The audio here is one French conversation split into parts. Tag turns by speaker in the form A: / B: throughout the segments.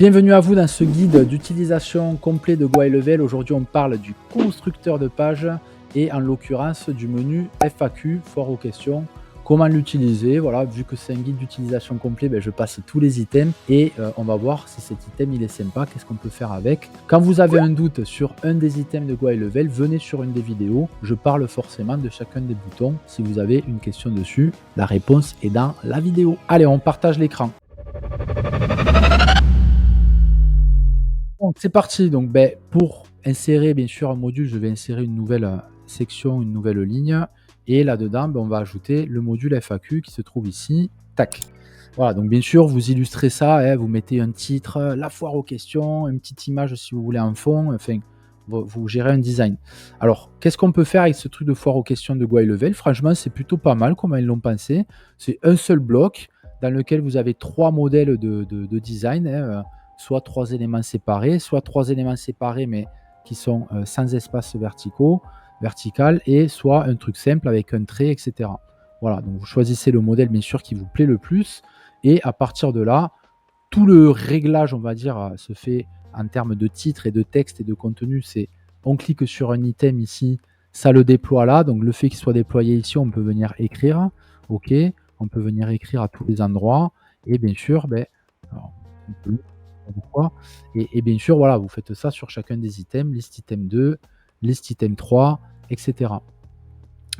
A: Bienvenue à vous dans ce guide d'utilisation complet de GoHighLevel. Aujourd'hui, on parle du constructeur de page et en l'occurrence du menu FAQ, foire aux questions. Comment l'utiliser? Voilà, vu que c'est un guide d'utilisation complet, je passe tous les items et on va voir si cet item il est sympa, qu'est-ce qu'on peut faire avec. Quand vous avez un doute sur un des items de GoHighLevel, venez sur une des vidéos. Je parle forcément de chacun des boutons. Si vous avez une question dessus, la réponse est dans la vidéo. Allez, on partage l'écran. Donc c'est parti. Donc pour insérer bien sûr un module, je vais insérer une nouvelle section, une nouvelle ligne. Et là-dedans, on va ajouter le module FAQ qui se trouve ici. Tac. Voilà, donc bien sûr, vous illustrez ça, vous mettez un titre, la foire aux questions, une petite image si vous voulez en fond, enfin, vous gérez un design. Alors, qu'est-ce qu'on peut faire avec ce truc de foire aux questions de GoHighLevel? Franchement, c'est plutôt pas mal comment ils l'ont pensé. C'est un seul bloc dans lequel vous avez 3 modèles de design, soit 3 éléments séparés, soit 3 éléments séparés mais qui sont sans espace vertical, et soit un truc simple avec un trait, etc. Voilà, donc vous choisissez le modèle bien sûr qui vous plaît le plus, et à partir de là, tout le réglage, on va dire, se fait en termes de titre et de texte et de contenu. C'est on clique sur un item ici, ça le déploie là, donc le fait qu'il soit déployé ici, on peut venir écrire, ok, on peut venir écrire à tous les endroits, et bien sûr, alors, on peut pourquoi. Et bien sûr, voilà, vous faites ça sur chacun des items, liste item 2, liste item 3, etc.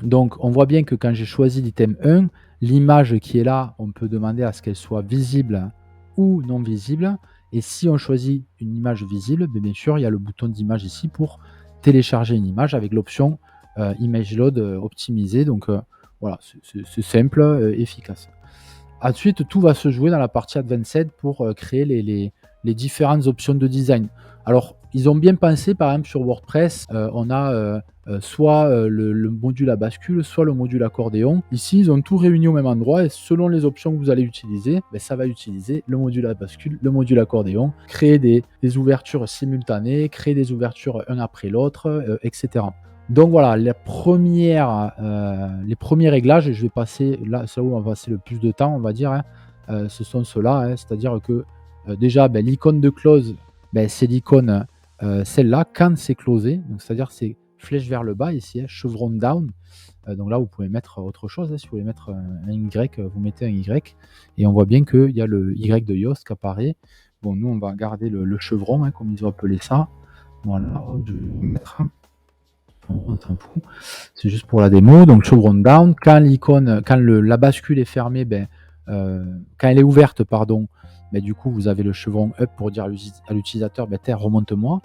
A: Donc, on voit bien que quand j'ai choisi l'item 1, l'image qui est là, on peut demander à ce qu'elle soit visible ou non visible. Et si on choisit une image visible, bien sûr, il y a le bouton d'image ici pour télécharger une image avec l'option Image Load optimisée. Donc, voilà, c'est simple, efficace. Ensuite, tout va se jouer dans la partie Advanced pour créer les différentes options de design. Alors, ils ont bien pensé, par exemple, sur WordPress, on a soit le module à bascule, soit le module accordéon. Ici, ils ont tout réuni au même endroit, et selon les options que vous allez utiliser, ça va utiliser le module à bascule, le module accordéon, créer des ouvertures simultanées, créer des ouvertures un après l'autre, etc. Donc voilà, les premiers réglages, je vais passer là, c'est là où on va passer le plus de temps, on va dire, ce sont ceux-là, c'est-à-dire que déjà, l'icône de close, c'est l'icône celle-là, quand c'est closé, donc c'est-à-dire c'est flèche vers le bas ici, chevron down. Donc là, vous pouvez mettre autre chose, si vous voulez mettre un Y, vous mettez un Y, et on voit bien qu'il y a le Y de Yoast qui apparaît. Bon, nous, on va garder le chevron, comme ils ont appelé ça. Voilà, je vais mettre. On s'en fout. C'est juste pour la démo. Donc chevron down. Quand l'icône, quand la bascule est fermée, quand elle est ouverte, pardon, du coup vous avez le chevron up pour dire à l'utilisateur, terre remonte-moi.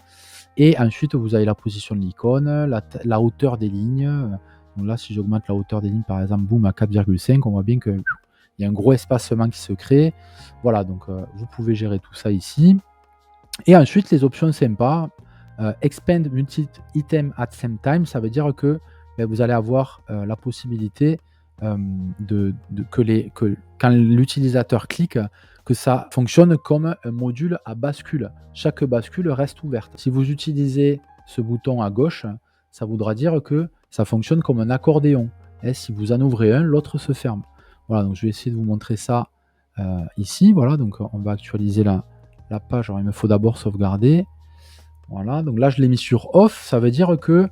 A: Et ensuite vous avez la position de l'icône, la hauteur des lignes. Donc là, si j'augmente la hauteur des lignes, par exemple, boum, à 4,5, on voit bien que il y a un gros espacement qui se crée. Voilà, donc vous pouvez gérer tout ça ici. Et ensuite, les options sympas. Expand multi-item at same time, ça veut dire que vous allez avoir la possibilité que quand l'utilisateur clique, que ça fonctionne comme un module à bascule. Chaque bascule reste ouverte. Si vous utilisez ce bouton à gauche, ça voudra dire que ça fonctionne comme un accordéon. Et si vous en ouvrez un, l'autre se ferme. Voilà, donc je vais essayer de vous montrer ça ici. Voilà, donc on va actualiser la page. Alors, il me faut d'abord sauvegarder. Voilà, donc là je l'ai mis sur off, ça veut dire que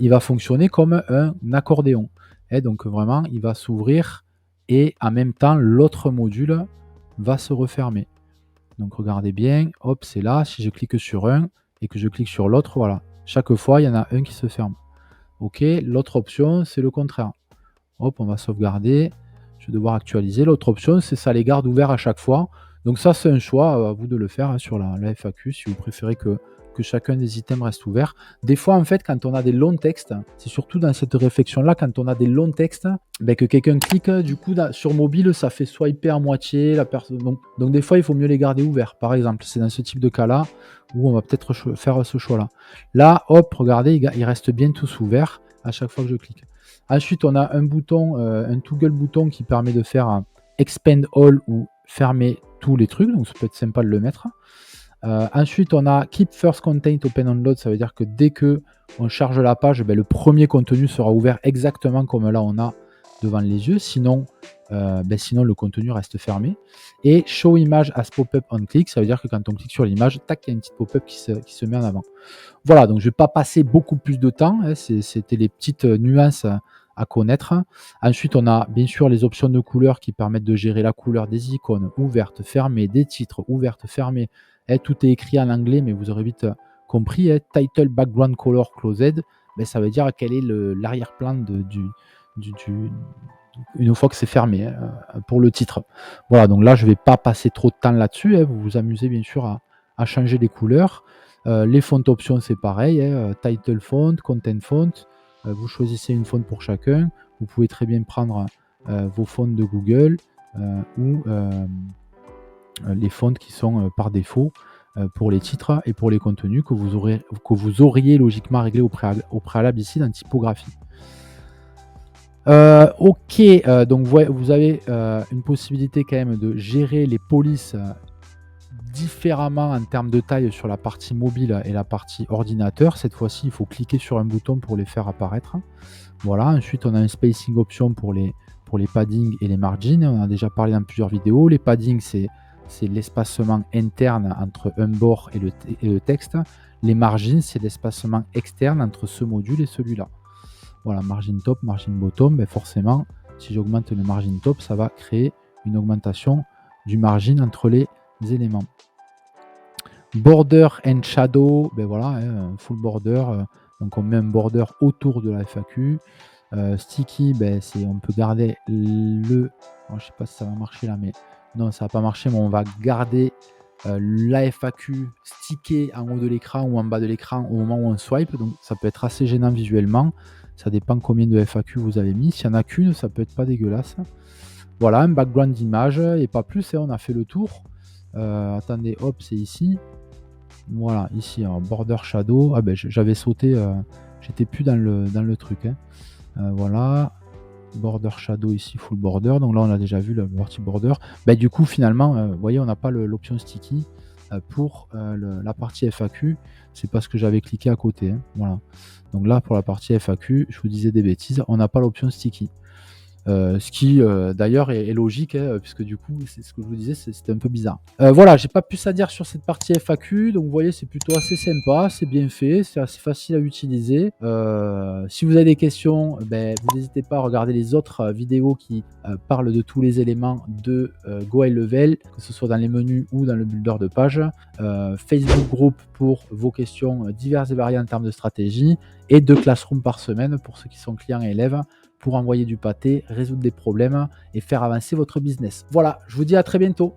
A: il va fonctionner comme un accordéon. Et donc vraiment, il va s'ouvrir et en même temps, l'autre module va se refermer. Donc regardez bien, hop, c'est là. Si je clique sur un et que je clique sur l'autre, voilà. Chaque fois, il y en a un qui se ferme. Ok, l'autre option, c'est le contraire. Hop, on va sauvegarder. Je vais devoir actualiser. L'autre option, c'est ça les garde ouverts à chaque fois. Donc ça, c'est un choix, à vous de le faire sur la FAQ, si vous préférez que chacun des items reste ouvert. Des fois, en fait, quand on a des longs textes, c'est surtout dans cette réflexion-là, quand on a des longs textes, que quelqu'un clique, du coup, sur mobile, ça fait swiper à moitié. Donc des fois, il faut mieux les garder ouverts, par exemple. C'est dans ce type de cas-là où on va peut-être faire ce choix-là. Là, hop, regardez, il reste bien tous ouverts à chaque fois que je clique. Ensuite, on a un bouton, un toggle bouton qui permet de faire un expand all ou fermer tous les trucs, donc ça peut être sympa de le mettre. Ensuite, on a Keep First Content Open on Load, ça veut dire que dès que on charge la page, le premier contenu sera ouvert exactement comme là on a devant les yeux, sinon le contenu reste fermé. Et show image as pop-up on click, ça veut dire que quand on clique sur l'image, tac, il y a une petite pop-up qui se met en avant. Voilà, donc je ne vais pas passer beaucoup plus de temps, hein, c'était les petites nuances à connaître. Ensuite, on a bien sûr les options de couleur qui permettent de gérer la couleur des icônes ouvertes, fermées, des titres ouvertes, fermées. Tout est écrit en anglais, mais vous aurez vite compris. Title background color closed, ça veut dire quel est l'arrière-plan une fois que c'est fermé pour le titre. Voilà, donc là, je ne vais pas passer trop de temps là-dessus. Vous vous amusez bien sûr à changer les couleurs. Les fonts options, c'est pareil. Title font, content font. Vous choisissez une font pour chacun. Vous pouvez très bien prendre vos fonts de Google ou les fonts qui sont par défaut pour les titres et pour les contenus que vous auriez logiquement réglé au préalable ici dans typographie. Ok, donc vous avez une possibilité quand même de gérer les polices différemment en termes de taille sur la partie mobile et la partie ordinateur. Cette fois-ci, il faut cliquer sur un bouton pour les faire apparaître. Voilà, ensuite on a un spacing option pour les paddings et les margins. On en a déjà parlé dans plusieurs vidéos. Les paddings, c'est l'espacement interne entre un bord et le texte. Les margins, c'est l'espacement externe entre ce module et celui-là. Voilà, margin top, margin bottom, forcément, si j'augmente le margin top, ça va créer une augmentation du margin entre les éléments. Border and shadow, voilà, full border, donc on met un border autour de la FAQ. Sticky, on peut garder le... Alors, je sais pas si ça va marcher là, mais non, ça va pas marcher, mais on va garder la FAQ stickée en haut de l'écran ou en bas de l'écran au moment où on swipe, donc ça peut être assez gênant visuellement. Ça dépend combien de FAQ vous avez mis. S'il n'y en a qu'une, ça peut être pas dégueulasse. Voilà, un background d'image et pas plus, on a fait le tour. Attendez, hop, c'est ici. Voilà, ici, en border shadow. Ah j'avais sauté, j'étais plus dans le truc. Voilà, border shadow ici, full border. Donc là, on a déjà vu la partie border. Du coup, finalement, vous voyez, on n'a pas l'option sticky pour la partie FAQ. C'est parce que j'avais cliqué à côté. Voilà. Donc là, pour la partie FAQ, je vous disais des bêtises, on n'a pas l'option sticky. Ce qui d'ailleurs est logique, puisque du coup, c'est ce que je vous disais, c'était un peu bizarre. Voilà, j'ai pas plus à dire sur cette partie FAQ, donc vous voyez, c'est plutôt assez sympa, c'est bien fait, c'est assez facile à utiliser. Si vous avez des questions, vous n'hésitez pas à regarder les autres vidéos qui parlent de tous les éléments de Go High Level, que ce soit dans les menus ou dans le builder de page. Facebook Group pour vos questions diverses et variées en termes de stratégie, et 2 classrooms par semaine pour ceux qui sont clients et élèves, pour envoyer du pâté, résoudre des problèmes et faire avancer votre business. Voilà, je vous dis à très bientôt.